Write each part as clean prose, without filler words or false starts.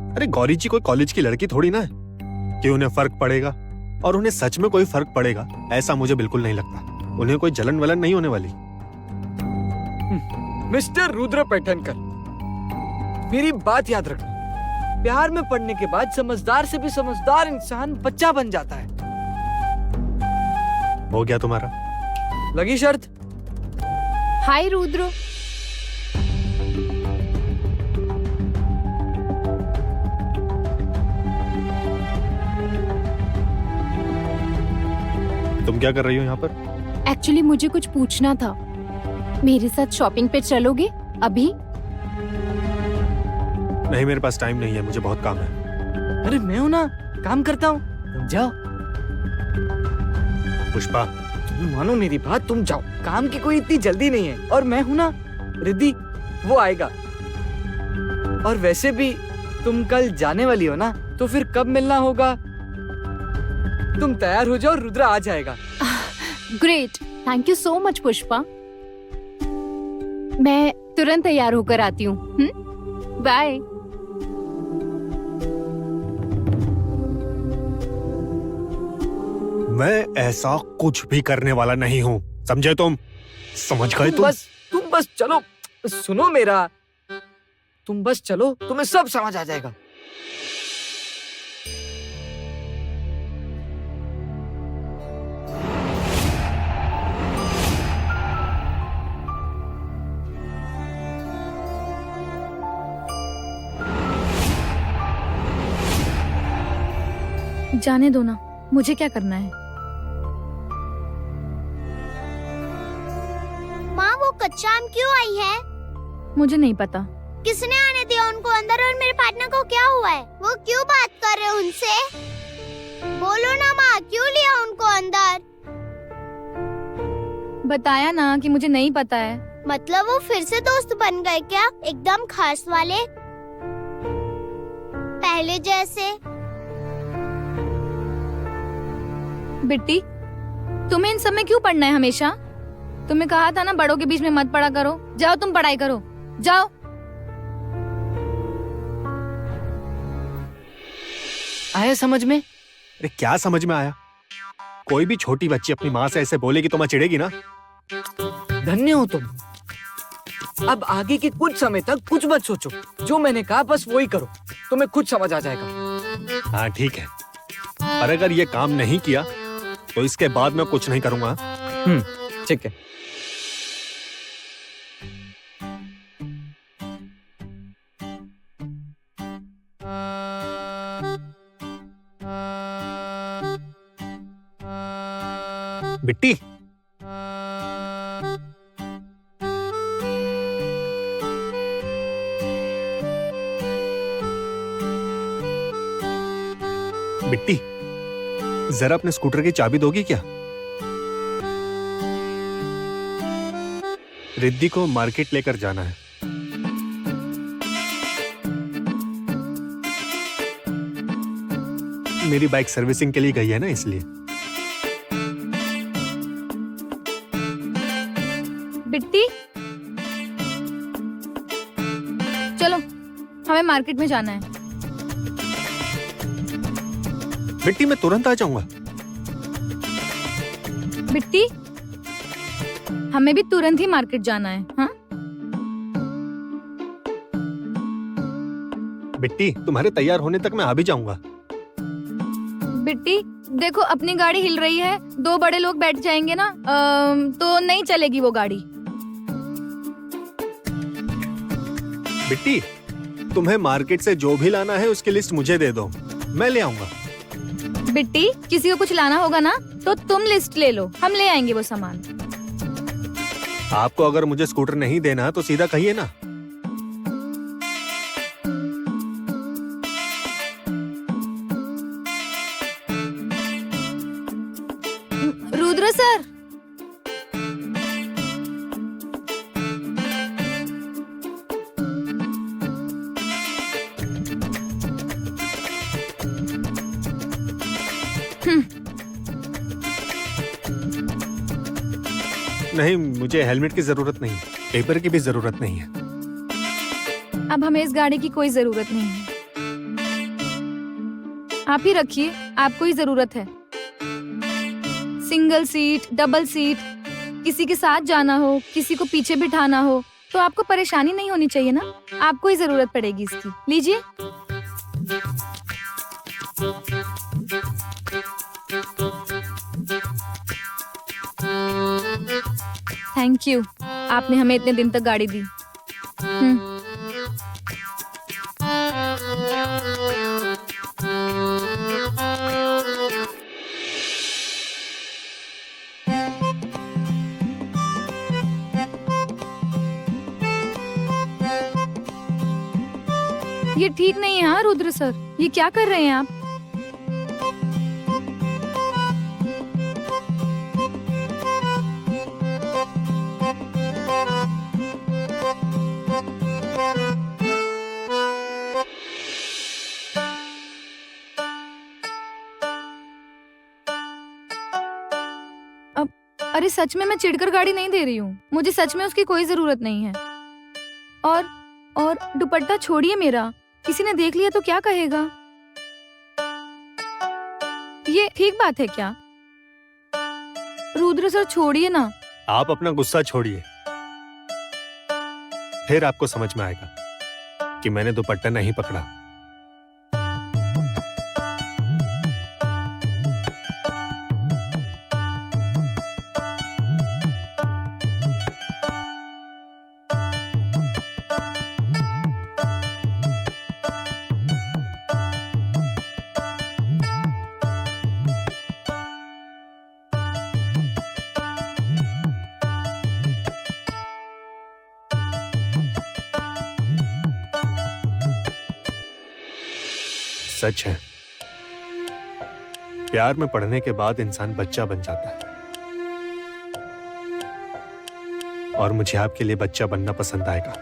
अरे गौरी जी कोई कॉलेज की लड़की थोड़ी ना है कि उन्हें फर्क पड़ेगा, और उन्हें सच में कोई फर्क पड़ेगा ऐसा मुझे बिल्कुल नहीं लगता। उन्हें कोई जलन वलन नहीं होने वाली। मिस्टर रुद्र पैठनकर, मेरी बात याद रखना, प्यार में पड़ने के बाद समझदार से भी समझदार इंसान बच्चा बन जाता है। हो गया तुम्हारा? लगी शर्त? हाय रुद्र। तुम क्या कर रही हो यहाँ पर? एक्चुअली मुझे कुछ पूछना था। मेरे साथ शॉपिंग पे चलोगे अभी? नहीं, मेरे पास टाइम नहीं है, मुझे बहुत काम है। अरे मैं हूं ना, काम करता हूँ, तुम जाओ। पुष्पा, तुम मानो मेरी बात, तुम जाओ, काम की कोई इतनी जल्दी नहीं है। और मैं हूं ना, रिद्धि वो आएगा। और वैसे भी तुम कल जाने वाली हो ना, तो फिर कब मिलना होगा? तुम तैयार हो जाओ, रुद्र आ जाएगा। Great, thank you so much Pushpa. मैं तुरंत तैयार होकर आती हूँ। बाय। मैं ऐसा कुछ भी करने वाला नहीं हूँ, समझे तुम? समझ गए तुम? तुम बस चलो, सुनो मेरा, तुम बस चलो, तुम्हें सब समझ आ जाएगा। जाने दो ना, मुझे क्या करना है? माँ वो कच्चा आम क्यों आई है? मुझे नहीं पता। किसने आने दिया उनको अंदर? और मेरे पार्टनर को क्या हुआ है? वो क्यों बात कर रहे उनसे? बोलो ना माँ, क्यों लिया उनको अंदर? बताया ना कि मुझे नहीं पता है। मतलब वो फिर से दोस्त बन गए क्या? एकदम खास वाले, पहले जैसे? बिट्टी, तुम्हें इन सब में क्यों पढ़ना है हमेशा? तुम्हें कहा था ना बड़ों के बीच में मत पढ़ा करो। जाओ तुम पढ़ाई करो, जाओ। आया समझ में? अरे क्या समझ में आया? कोई भी छोटी बच्ची अपनी माँ से ऐसे बोलेगी तो माँ चिढ़ेगी ना। धन्य हो तुम। अब आगे के कुछ समय तक कुछ मत सोचो, जो मैंने कहा बस वही करो, तुम्हें खुद समझ आ जाएगा। हाँ ठीक है, पर अगर ये काम नहीं किया तो इसके बाद मैं कुछ नहीं करूंगा। ठीक है। बिट्टी, बिट्टी, जरा अपने स्कूटर की चाबी दोगी क्या? रिद्धि को मार्केट लेकर जाना है। मेरी बाइक सर्विसिंग के लिए गई है ना, इसलिए। बिट्टी, चलो हमें मार्केट में जाना है। बिट्टी मैं तुरंत आ जाऊंगा। बिट्टी, हमें भी तुरंत ही मार्केट जाना है। हाँ बिट्टी, तुम्हारे तैयार होने तक मैं आ भी जाऊंगा। बिट्टी देखो, अपनी गाड़ी हिल रही है, 2 बड़े लोग बैठ जाएंगे ना, तो नहीं चलेगी वो गाड़ी। बिट्टी, तुम्हें मार्केट से जो भी लाना है उसकी लिस्ट मुझे दे दो, मैं ले आऊंगा। बिट्टी, किसी को कुछ लाना होगा ना तो तुम लिस्ट ले लो, हम ले आएंगे वो सामान। आपको अगर मुझे स्कूटर नहीं देना तो सीधा कहिए ना। रुद्र सर, नहीं, मुझे हेलमेट की जरूरत नहीं, पेपर की भी जरूरत नहीं है। अब हमें इस गाड़ी की कोई जरूरत नहीं है। आप ही रखिए, आपको ही जरूरत है। सिंगल सीट, डबल सीट, किसी के साथ जाना हो, किसी को पीछे बिठाना हो, तो आपको परेशानी नहीं होनी चाहिए ना। आपको ही जरूरत पड़ेगी इसकी। लीजिए। थैंक यू, आपने हमें इतने दिन तक गाड़ी दी। ये ठीक नहीं है। हाँ रुद्र सर, ये क्या कर रहे हैं आप? अरे सच में मैं चिढ़कर गाड़ी नहीं दे रही हूँ। मुझे सच में उसकी कोई जरूरत नहीं है। और दुपट्टा छोड़िए मेरा, किसी ने देख लिया तो क्या कहेगा? ये ठीक बात है क्या? रुद्र सर छोड़िए ना। आप अपना गुस्सा छोड़िए, फिर आपको समझ में आएगा कि मैंने दुपट्टा नहीं पकड़ा। सच है, प्यार में पड़ने के बाद इंसान बच्चा बन जाता है, और मुझे आपके लिए बच्चा बनना पसंद आएगा।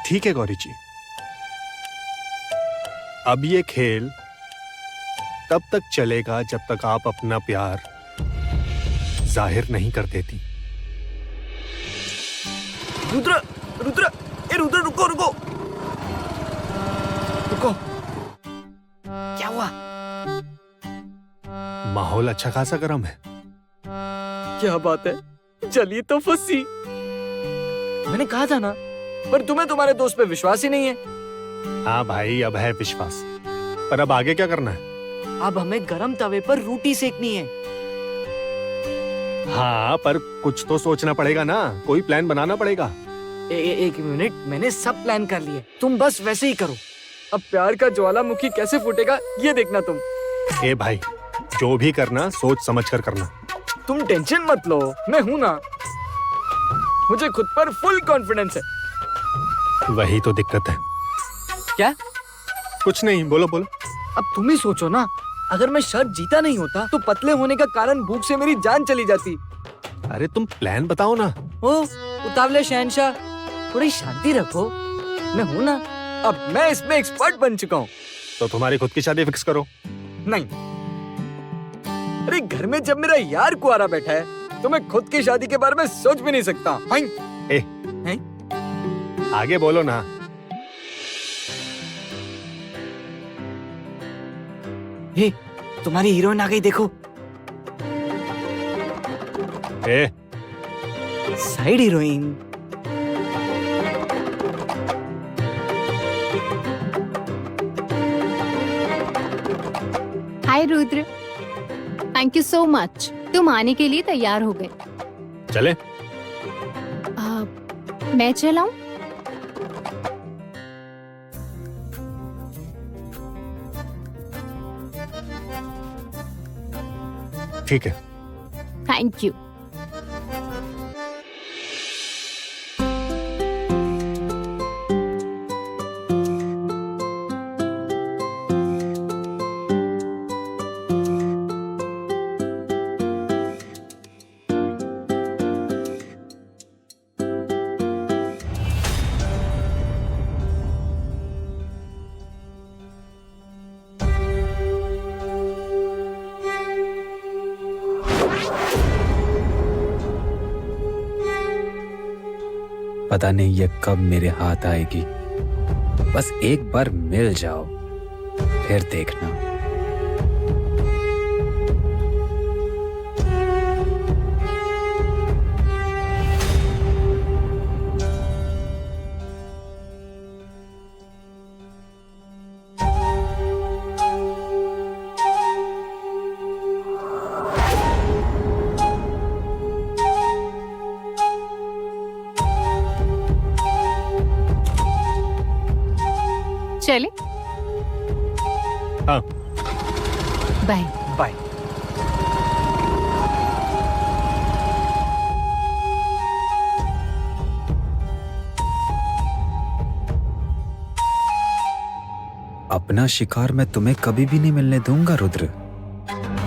ठीक है गौरी जी, अब ये खेल तब तक चलेगा जब तक आप अपना प्यार जाहिर नहीं कर देती। रुद्र, रुद्र, ए रुद्र, रुको रुको रुको। क्या हुआ? माहौल अच्छा खासा गर्म है। क्या बात है, चलिए तो फंसी। मैंने कहा था ना, पर तुम्हें तुम्हारे दोस्त पे विश्वास ही नहीं है। हाँ भाई, अब है विश्वास, पर अब आगे क्या करना है? अब हमें गरम तवे पर रोटी सेकनी है। हाँ, पर कुछ तो सोचना पड़ेगा ना, कोई प्लान बनाना पड़ेगा। एक मिनट, मैंने सब प्लान कर लिए, तुम बस वैसे ही करो। अब प्यार का ज्वालामुखी कैसे फूटेगा ये देखना तुम। ए भाई, जो भी करना सोच समझ कर करना। तुम टेंशन मत लो, मैं हूं ना। मुझे खुद पर फुल कॉन्फिडेंस है। वही तो दिक्कत है। क्या? कुछ नहीं, बोलो बोलो। अब तुम ही सोचो ना, अगर मैं शर्त जीता नहीं होता तो पतले होने का कारण भूख से मेरी जान चली जाती। अरे तुम प्लान बताओ ना। ओ उतावले शहंशाह, थोड़ी शांति रखो, मैं हूं ना। अब मैं इसमें एक्सपर्ट बन चुका हूँ। तो तुम्हारी खुद की शादी फिक्स करो। नहीं, अरे घर में जब मेरा यार कुआरा बैठा है तो मैं खुद की शादी के बारे में सोच भी नहीं सकता। आगे बोलो ना। हे, तुम्हारी हीरोइन आ गई, देखो। Side heroine. Hi Rudra, thank you so much. तुम आने के लिए तैयार हो गए। चले? मैं चलाऊं? ठीक है। Thank you. पता नहीं ये कब मेरे हाथ आएगी। बस एक बार मिल जाओ, फिर देखना। चले हाँ। बाय। बाय। अपना शिकार मैं तुम्हें कभी भी नहीं मिलने दूंगा रुद्र।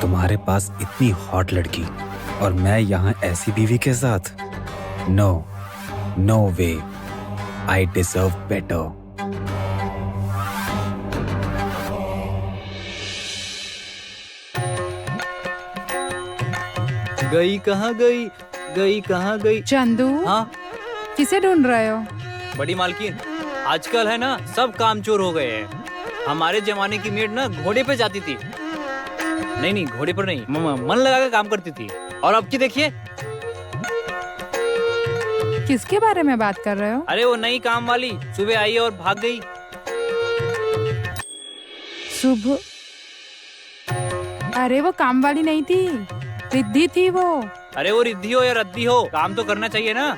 तुम्हारे पास इतनी हॉट लड़की और मैं यहाँ ऐसी बीवी के साथ। No, no way. I deserve better. गई कहाँ गई, गई कहाँ गई? चंदू, हाँ किसे ढूंढ रहे हो? बड़ी मालकिन, आजकल है ना सब कामचोर हो गए हैं। हमारे जमाने की मेड ना घोड़े पे जाती थी। नहीं नहीं, घोड़े पर नहीं, मन लगा कर काम करती थी। और अब की देखिए। किसके बारे में बात कर रहे हो? अरे वो नई काम वाली सुबह आई और भाग गई। सुबह? अरे वो काम वाली नहीं थी, रिद्धि थी वो। अरे वो रिद्धि हो या रद्दी हो, काम तो करना चाहिए ना।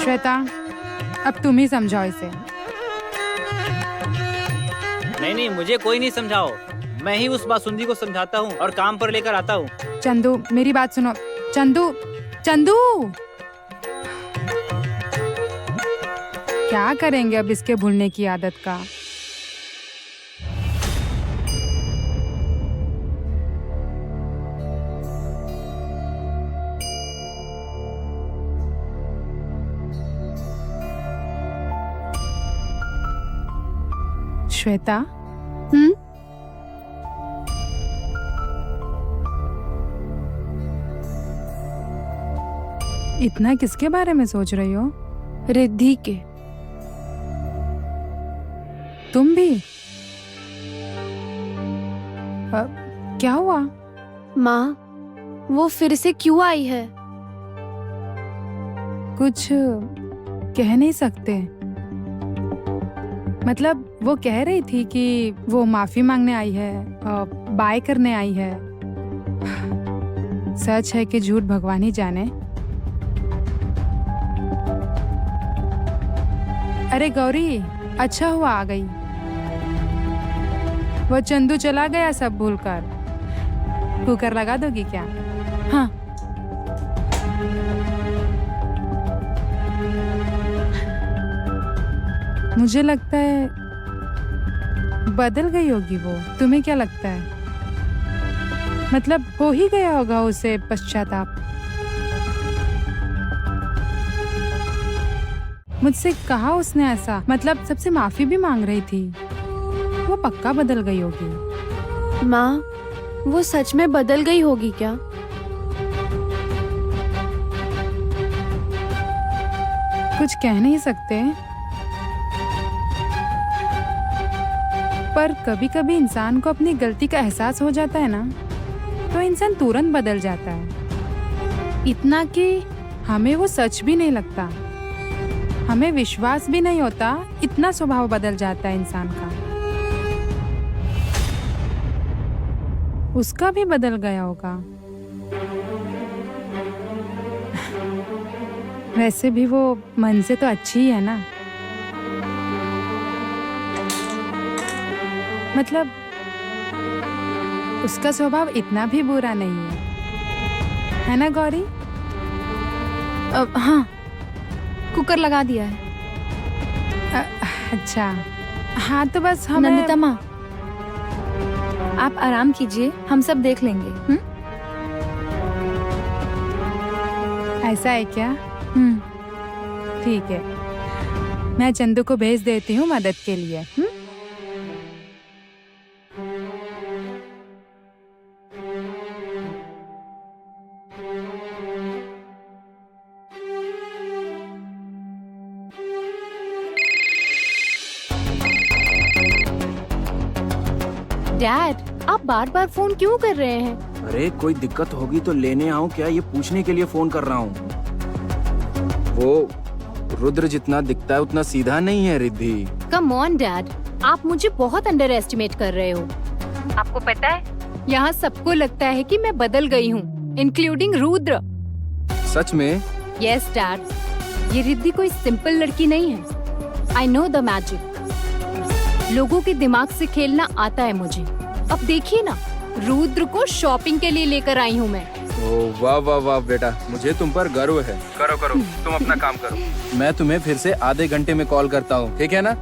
श्वेता, अब तुम ही समझाओ इसे। नहीं नहीं, मुझे कोई नहीं समझाओ, मैं ही उस बासुंदी को समझाता हूँ और काम पर लेकर आता हूँ। चंदू, मेरी बात सुनो। चंदू, चंदू, क्या करेंगे अब इसके भूलने की आदत का? श्वेता, इतना किसके बारे में सोच रही हो? रिद्धि के। तुम भी? क्या हुआ? माँ, वो फिर से क्यों आई है? कुछ कह नहीं सकते। मतलब वो कह रही थी कि वो माफी मांगने आई है, बाय करने आई है। सच है कि झूठ भगवान ही जाने। अरे गौरी, अच्छा हुआ आ गई। वो चंदू चला गया सब भूलकर। कुकर लगा दोगी क्या? हाँ। मुझे लगता है बदल गई होगी वो। तुम्हें क्या लगता है? मतलब हो ही गया होगा उसे पश्चाताप। मुझसे कहा उसने ऐसा, मतलब सबसे माफी भी मांग रही थी। वो पक्का बदल गई होगी। माँ, वो सच में बदल गई होगी क्या? कुछ कह नहीं सकते, पर कभी कभी इंसान को अपनी गलती का एहसास हो जाता है ना, तो इंसान तुरंत बदल जाता है। इतना कि हमें वो सच भी नहीं लगता, हमें विश्वास भी नहीं होता, इतना स्वभाव बदल जाता है इंसान का। उसका भी बदल गया होगा। वैसे भी वो मन से तो अच्छी ही है ना। मतलब उसका स्वभाव इतना भी बुरा नहीं है ना गौरी? हाँ, कुकर लगा दिया है। अच्छा, हाँ तो बस हमें। नंदिता माँ, आप आराम कीजिए, हम सब देख लेंगे। ऐसा है क्या? ठीक है, मैं चंदू को भेज देती हूँ मदद के लिए। डैड, आप बार बार फोन क्यों कर रहे हैं? अरे कोई दिक्कत होगी तो लेने आऊं क्या, ये पूछने के लिए फोन कर रहा हूँ। वो रुद्र जितना दिखता है उतना सीधा नहीं है रिद्धि। कम ऑन डैड, आप मुझे बहुत अंडर एस्टिमेट कर रहे हो। आपको पता है, यहाँ सबको लगता है कि मैं बदल गई हूँ, इंक्लूडिंग रुद्र। सच में? यस डैड, ये रिद्धि कोई सिंपल लड़की नहीं है। I know the magic. लोगों के दिमाग से खेलना आता है मुझे। अब देखिए ना, रुद्र को शॉपिंग के लिए लेकर आई हूँ मैं। ओह वाह वाह वाह बेटा, मुझे तुम पर गर्व है। करो करो, तुम अपना काम करो। मैं तुम्हें फिर से आधे घंटे में कॉल करता हूँ, ठीक है ना?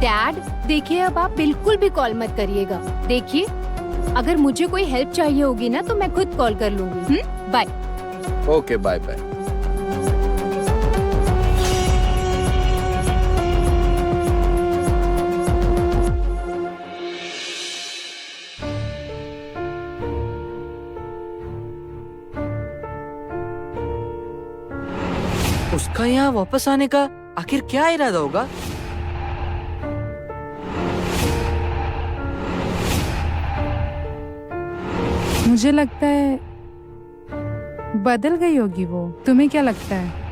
डैड देखिए, अब आप बिल्कुल भी कॉल मत करिएगा। देखिए, अगर मुझे कोई हेल्प चाहिए होगी ना तो मैं खुद कॉल कर लूंगी। बाय। Okay bye bye. उसका यहाँ वापस आने का आखिर क्या इरादा होगा? मुझे लगता है बदल गई होगी वो। तुम्हें क्या लगता है?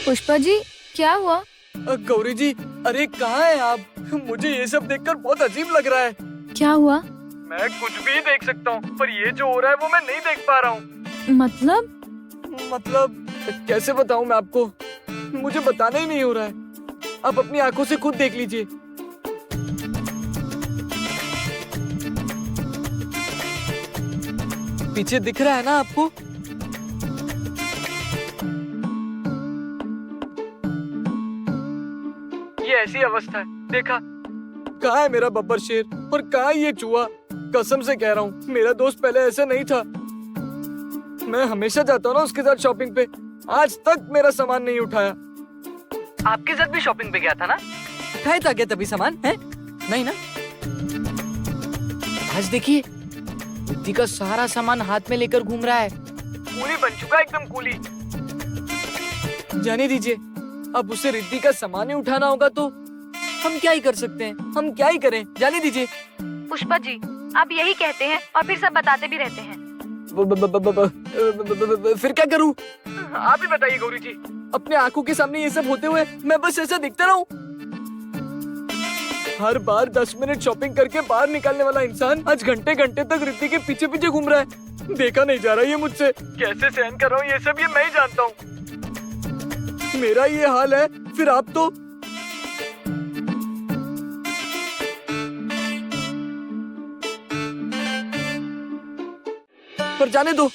पुष्पा जी, क्या हुआ? गौरी जी, अरे कहाँ है आप? मुझे ये सब देखकर बहुत अजीब लग रहा है। क्या हुआ? मैं कुछ भी देख सकता हूँ, पर ये जो हो रहा है वो मैं नहीं देख पा रहा हूँ। मतलब कैसे बताऊँ मैं आपको? मुझे बताना ही नहीं हो रहा है। आप अपनी आंखों से खुद देख लीजिए। पीछे दिख रहा है ना आपको? ये ऐसी अवस्था है, देखा? कहाँ है मेरा बब्बर शेर और कहाँ ये चूहा? कसम से कह रहा हूँ, मेरा दोस्त पहले ऐसा नहीं था। मैं हमेशा जाता हूँ ना उसके साथ शॉपिंग पे, आज तक मेरा सामान नहीं उठाया। आपके साथ भी शॉपिंग पे गया था ना? उठाया था क्या तभी सामान है? नहीं ना? आज देखिए, बुद्धि का सारा सामान हाथ में लेकर घूम रहा है। कूली बन चुका है, एकदम कूली। जाने दीजिए, अब उसे रिद्धि का सामान ही उठाना होगा तो हम क्या ही कर सकते हैं? हम क्या ही करें? जाने दीजिए। पुष्पा जी, आप यही कहते हैं और फिर सब बताते भी रहते हैं। फिर क्या करूं? आप ही बताइए गौरी जी। अपने आंखों के सामने ये सब होते हुए मैं बस ऐसा दिखता रहूं? हर बार 10 मिनट शॉपिंग करके बाहर निकालने वाला इंसान आज घंटे घंटे तक रिद्धि के पीछे पीछे घूम रहा है। देखा नहीं जा रहा ये मुझसे। कैसे सहन कर रहा हूँ ये सब, ये मैं ही जानता हूँ। मेरा ये हाल है, फिर आप तो पर जाने दो,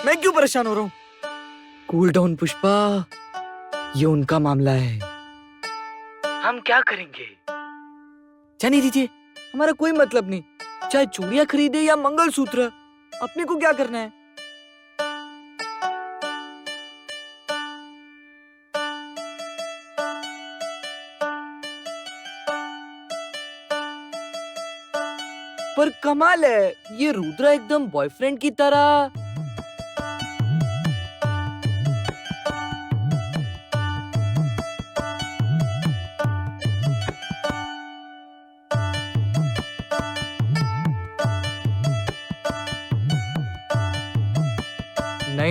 मैं क्यों परेशान हो रहा हूँ? कूल डाउन पुष्पा, ये उनका मामला है। हम क्या करेंगे? जाने दीजिए, हमारा कोई मतलब नहीं। चाहे चूड़ियां खरीदे या मंगलसूत्र, अपने को क्या करना है? पर कमाल है, ये रुद्र एकदम बॉयफ्रेंड की तरह।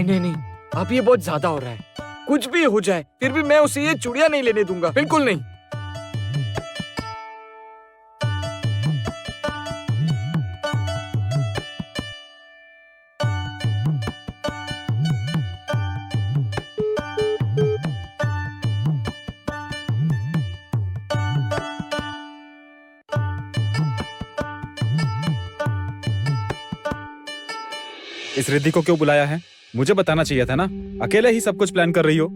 नहीं, अब ये बहुत ज्यादा हो रहा है। कुछ भी हो जाए, फिर भी मैं उसे ये चूड़ियां नहीं लेने दूंगा, बिल्कुल नहीं। इस रिद्धि को क्यों बुलाया है? मुझे बताना चाहिए था ना। अकेले ही सब कुछ प्लान कर रही हो।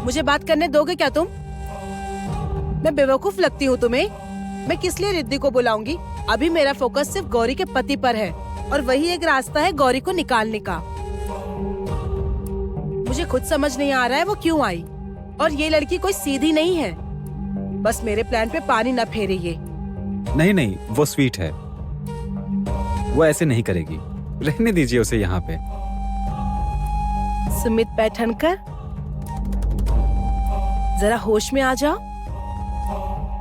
मुझे बात करने दोगे क्या तुम? मैं बेवकूफ लगती हूँ तुम्हें? मैं किस लिए रिद्धि को बुलाऊंगी? अभी मेरा फोकस सिर्फ गौरी के पति पर है और वही एक रास्ता है गौरी को निकालने का। मुझे खुद समझ नहीं आ रहा है वो क्यों आई। और ये लड़की कोई सीधी नहीं है। बस मेरे प्लान पे पानी न फेरे ये। नहीं नहीं, वो स्वीट है, वो ऐसे नहीं करेगी, रहने दीजिए उसे यहाँ पे। सुमित पैठणकर, जरा होश में आ जाओ।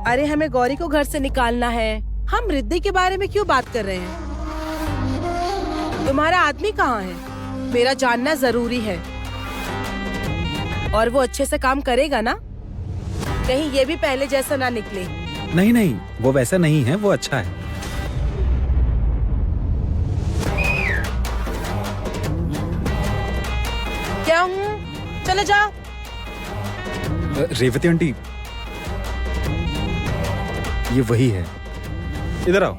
अरे हमें गौरी को घर से निकालना है, हम रिद्धि के बारे में क्यों बात कर रहे हैं? तुम्हारा आदमी कहाँ है? मेरा जानना जरूरी है। और वो अच्छे से काम करेगा ना? कहीं ये भी पहले जैसा ना निकले। नहीं नहीं, वो वैसा नहीं है, वो अच्छा है। क्या हूँ? चले जाओ। रेवती आंटी, ये वही है, इधर आओ।